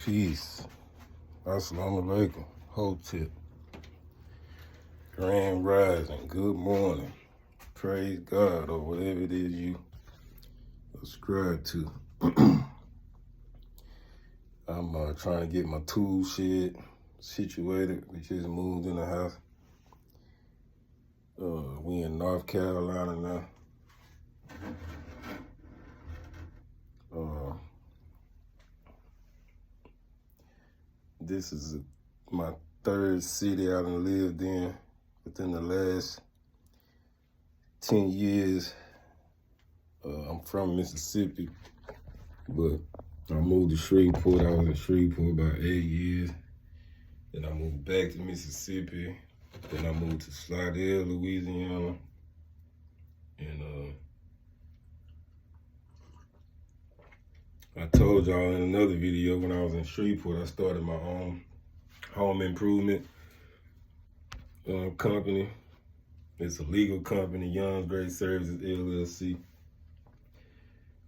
Peace. Assalamu alaikum. Hotep. Grand rising. Good morning. Praise God or whatever it is you subscribe to. I'm trying to get my tool shed situated. We just moved in the house. We in North Carolina now. This is my third city I done lived in within the last 10 years. I'm from Mississippi, but I moved to Shreveport. I was in Shreveport about 8 years. Then I moved back to Mississippi. Then I moved to Slidell, Louisiana. And I told y'all in another video when I was in Shreveport, I started my own home improvement company. It's a legal company, Young's Great Services, LLC.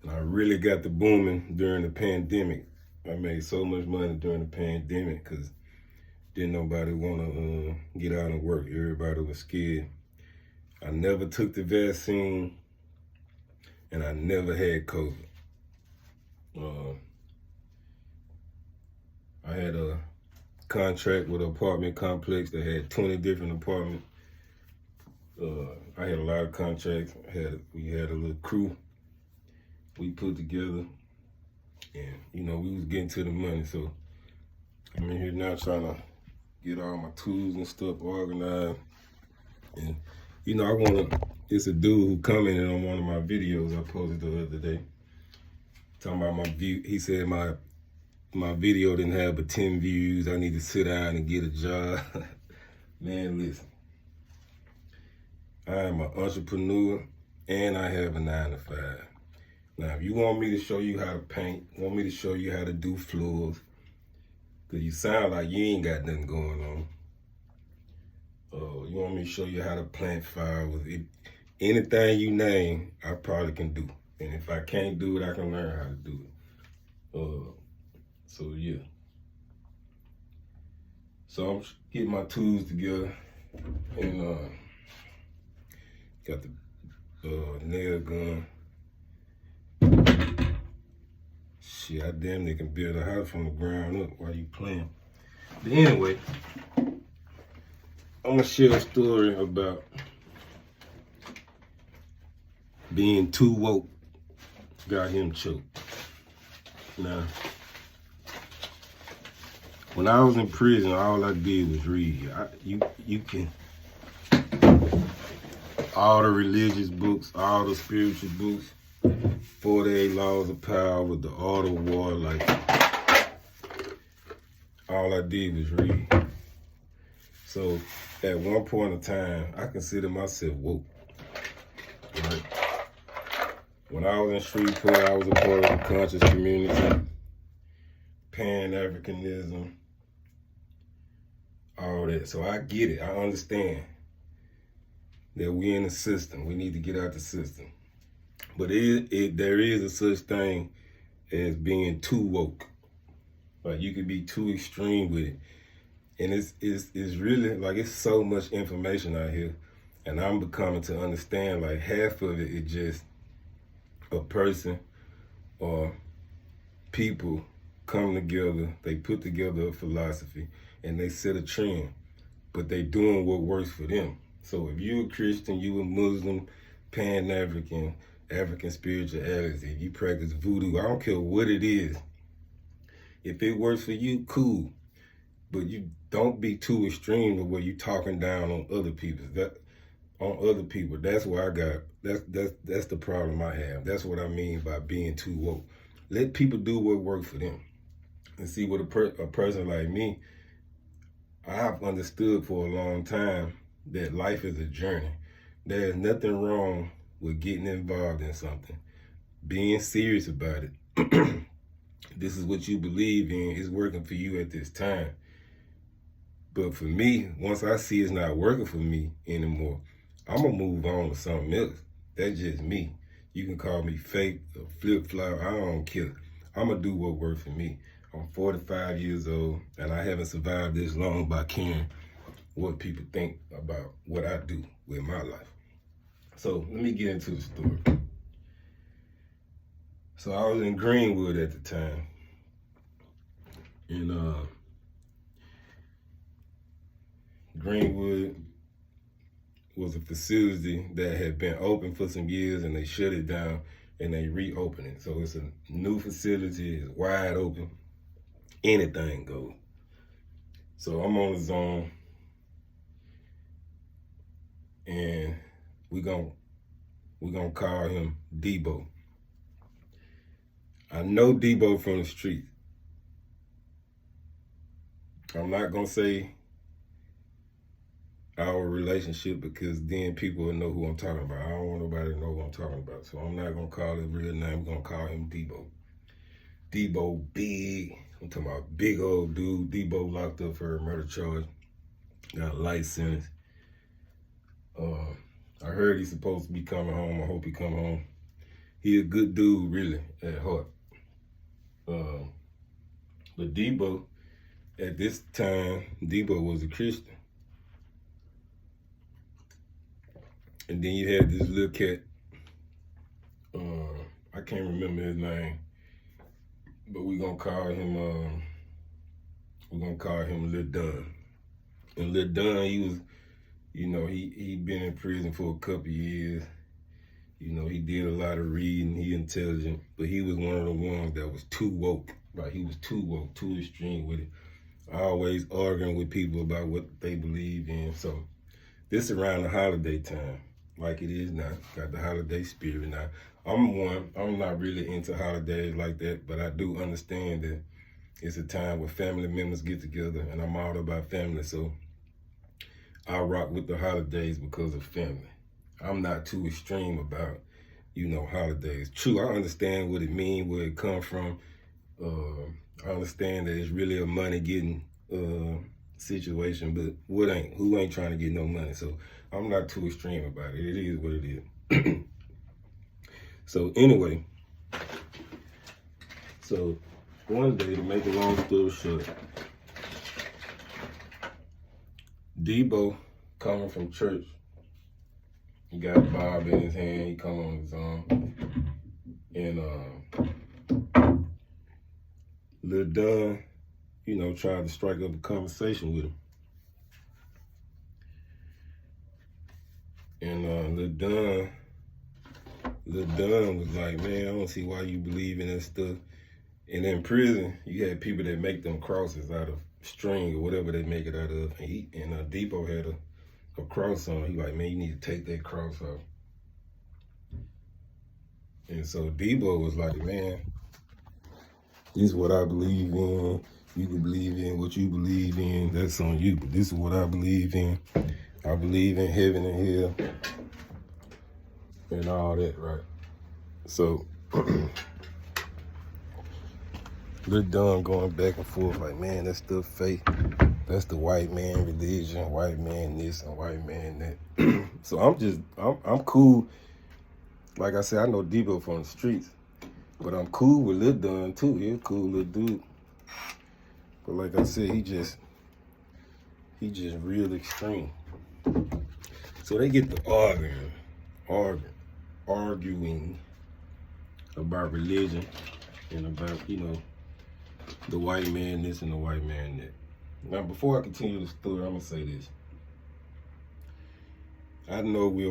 And I really got the booming during the pandemic. I made so much money during the pandemic because didn't nobody want to get out and work. Everybody was scared. I never took the vaccine, and I never had COVID. I had a contract with an apartment complex that had 20 different apartments. I had a lot of contracts. We had a little crew we put together, and we was getting to the money. So I'm in here now trying to get all my tools and stuff organized. And it's a dude who commented on one of my videos I posted the other day, talking about my view. He said my video didn't have but 10 views. I need to sit down and get a job. Man, listen. I am an entrepreneur and I have a 9-to-5. Now, if you want me to show you how to paint, want me to show you how to do floors, because you sound like you ain't got nothing going on. You want me to show you how to plant flowers. Anything you name, I probably can do. And if I can't do it, I can learn how to do it. So yeah. So I'm getting my tools together, and got the nail gun. Shit, I damn near can build a house from the ground up while you playing. But anyway, I'm gonna share a story about being too woke got him choked. Now, when I was in prison, all I did was read. You can, all the religious books, all the spiritual books, 48 Laws of Power, with the Art of War, like, all I did was read. So at one point in time, I consider myself woke. Right? When I was in Shreveport, I was a part of the conscious community, Pan-Africanism, all that. So I get it. I understand that we in the system. We need to get out the system. But there is a such thing as being too woke. Like, you could be too extreme with it. And it's really, like, it's so much information out here. And I'm becoming to understand, like, half of it is just a person or people come together, they put together a philosophy, and they set a trend, but they doing what works for them. So if you're a Christian, you a Muslim, Pan-African, African spirituality, you practice voodoo, I don't care what it is. If it works for you, cool. But you don't be too extreme to where you talking down on other people. That's where I got, that's the problem I have. That's what I mean by being too woke. Let people do what works for them. And see, with a person like me, I've understood for a long time that life is a journey. There's nothing wrong with getting involved in something, being serious about it. This is what you believe in, it's working for you at this time. But for me, once I see it's not working for me anymore, I'm gonna move on to something else. That's just me. You can call me fake or flip-flop, I don't care. I'm gonna do what works for me. I'm 45 years old, and I haven't survived this long by caring what people think about what I do with my life. So let me get into the story. So I was in Greenwood at the time, and Greenwood was a facility that had been open for some years, and they shut it down and they reopened it. So it's a new facility, it's wide open, anything goes. So I'm on the zone, and we're gonna call him Debo. I know Debo from the street. I'm not gonna say our relationship because then people will know who I'm talking about. I don't want nobody to know who I'm talking about. So I'm not gonna call his real name. I'm gonna call him Debo. Debo big. I'm talking about big old dude. Debo locked up for a murder charge. Got a life sentence. I heard he's supposed to be coming home. I hope he come home. He a good dude, really, at heart. But Debo, at this time, Debo was a Christian. And then you had this little cat, I can't remember his name, but we're gonna call him Lil Dunn. And Lil Dunn, he was, he been in prison for a couple years. He did a lot of reading, he intelligent, but he was one of the ones that was too woke. Like, he was too woke, too extreme with it. Always arguing with people about what they believe in. So this around the holiday time, like it is now. Got the holiday spirit now. I'm not really into holidays like that, but I do understand that it's a time where family members get together, and I'm all about family, so I rock with the holidays because of family. I'm not too extreme about, holidays. True, I understand what it means, where it come from. I understand that it's really a money getting situation, but who ain't trying to get no money? So I'm not too extreme about it. It is what it is. So anyway, one day, to make a long story short, Debo coming from church, he got a Bob in his hand, he come on his own, and Lil Dunn, tried to strike up a conversation with him. And Lil Dunn was like, man, I don't see why you believe in that stuff. And in prison, you had people that make them crosses out of string or whatever they make it out of. And Debo had a cross on. He like, man, you need to take that cross off. And so Debo was like, man, this is what I believe in. You can believe in what you believe in. That's on you. But this is what I believe in. I believe in heaven and hell and all that, right? So Lil Dunn going back and forth like, man, that stuff fake. That's the white man religion, white man this and white man that. So I'm cool. Like I said, I know Debo from the streets, but I'm cool with Lil Dunn too. He's a cool little dude. But like I said, he just real extreme. So they get to arguing about religion and about, the white man this and the white man that. Now, before I continue the story, I'm gonna say this. I know we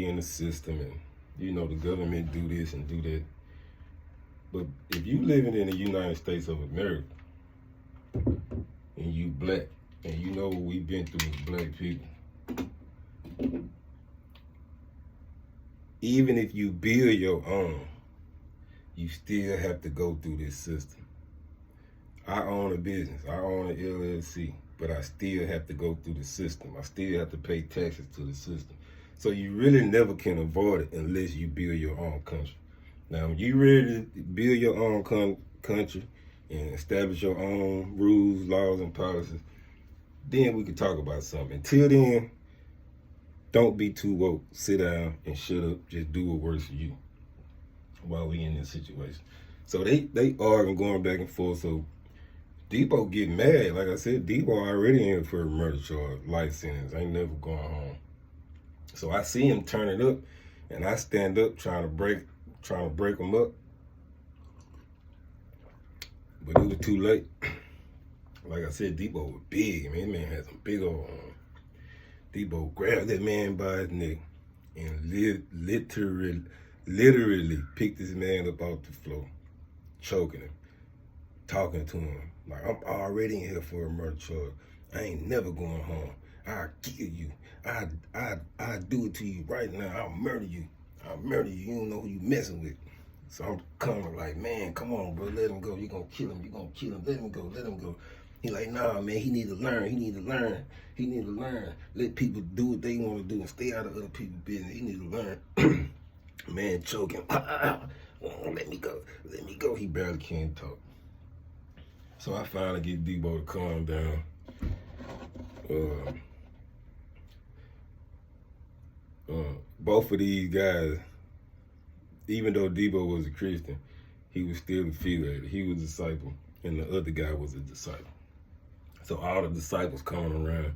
in the system, and the government do this and do that. But if you living in the United States of America and you black, and you know what we've been through as black people, even if you build your own, you still have to go through this system. I own a business, I own an LLC, but I still have to go through the system. I still have to pay taxes to the system. So you really never can avoid it unless you build your own country. Now, when you ready to build your own country and establish your own rules, laws, and policies, then we can talk about something. Until then, don't be too woke. Sit down and shut up. Just do what works for you while we in this situation. So they arguing, going back and forth. So Debo get mad. Like I said, Debo already in for a murder charge, life sentence. Ain't never going home. So I see him turn it up, and I stand up trying to break him up. But it was too late. Like I said, Debo was big, man. That man had some big old arms. Debo grabbed that man by his neck and literally picked this man up off the floor, choking him, talking to him. Like, I'm already in here for a murder charge. I ain't never going home. I'll kill you. I do it to you right now. I'll murder you. I'll murder you. You don't know who you messing with. So I'm coming like, man, come on, bro. Let him go. You gonna kill him. You gonna kill him. Let him go. Let him go. He like, nah, man, he need to learn. He need to learn. He need to learn. Let people do what they want to do and stay out of other people's business. He need to learn. Man, choking. Let me go. Let me go. He barely can't talk. So I finally get Debo to calm down. Both of these guys, even though Debo was a Christian, he was still a figure. He was a disciple, and the other guy was a disciple. So all the disciples coming around. A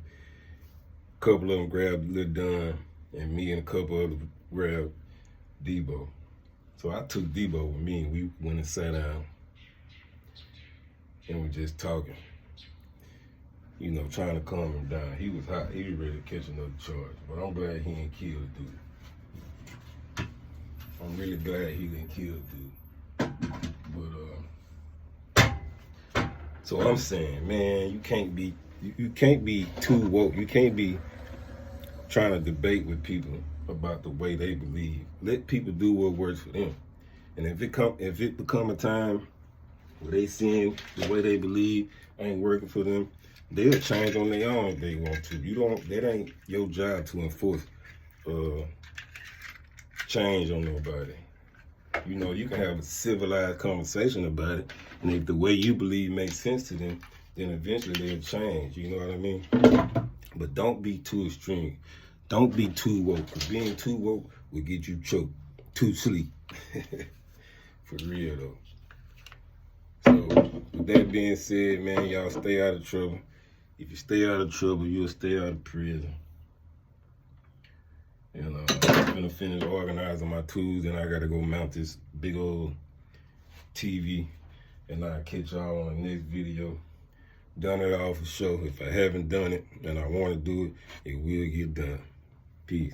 couple of them grabbed Lil Don, and me and a couple of them grabbed Debo. So I took Debo with me, and we went and sat down, and we just talking. You know, trying to calm him down. He was hot. He was ready to catch another charge. But I'm glad he didn't kill the dude. I'm really glad he didn't kill the dude. But so I'm saying, man, you can't be too woke. You can't be trying to debate with people about the way they believe. Let people do what works for them. And if it become a time where they seeing the way they believe ain't working for them, they'll change on their own if they want to. That ain't your job to enforce change on nobody. You know, you can have a civilized conversation about it, and if the way you believe makes sense to them, then eventually they'll change. You know what I mean? But don't be too extreme. Don't be too woke, because being too woke will get you choked to sleep. For real, though. So, with that being said, man, y'all stay out of trouble. If you stay out of trouble, you'll stay out of prison. And I'm gonna finish organizing my tools, and I gotta go mount this big old TV, and I'll catch y'all on the next video. Done it all for sure. If I haven't done it and I want to do it, it will get done. Peace.